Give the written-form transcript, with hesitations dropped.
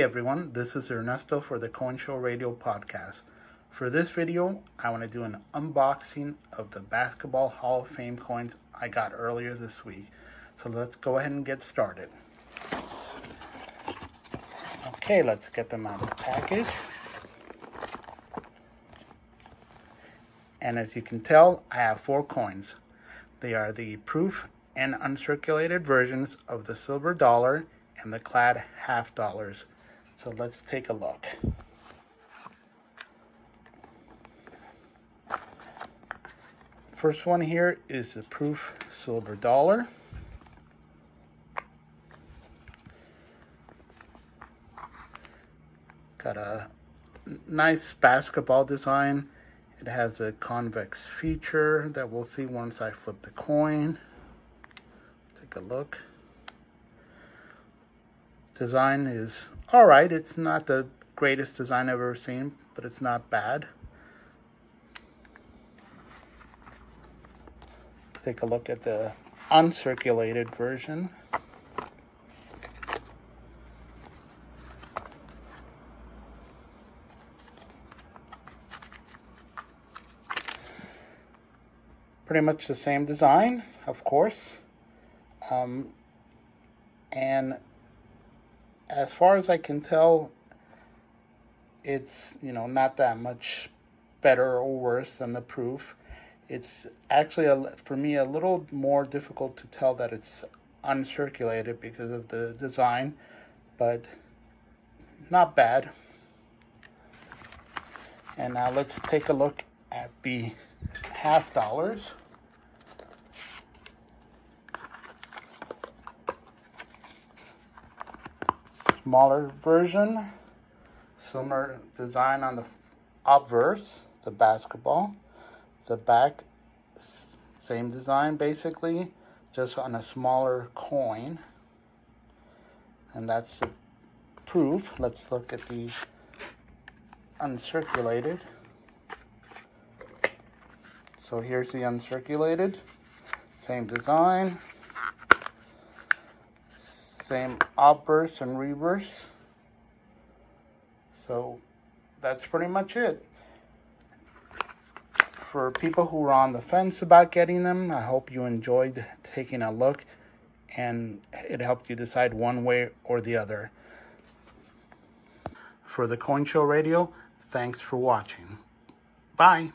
everyone, this is Ernesto for the Coin Show Radio podcast. For this video, I want to do an unboxing of the Basketball Hall of Fame coins I got earlier this week. So let's go ahead and get started. Okay, let's get them out of the package. And as you can tell, I have 4 coins. They are the proof and uncirculated versions of the silver dollar and the clad half dollars. So let's take a look. First one here is the proof silver dollar. Got a nice basketball design. It has a convex feature that we'll see once I flip the coin. Take a look. Design is alright. It's not the greatest design I've ever seen, but it's not bad. Take a look at the uncirculated version. Pretty much the same design, of course. And as far as I can tell, it's, not that much better or worse than the proof. It's actually, for me, a little more difficult to tell that it's uncirculated because of the design, but not bad. And now let's take a look at the half dollars. Smaller version, similar design on the obverse, the basketball. The back, same design basically, just on a smaller coin. And that's the proof. Let's look at the uncirculated. So here's the uncirculated, same design. Same obverse and reverse. So that's pretty much it. For people who are on the fence about getting them, I hope you enjoyed taking a look and it helped you decide one way or the other. For the Coin Show Radio, thanks for watching. Bye.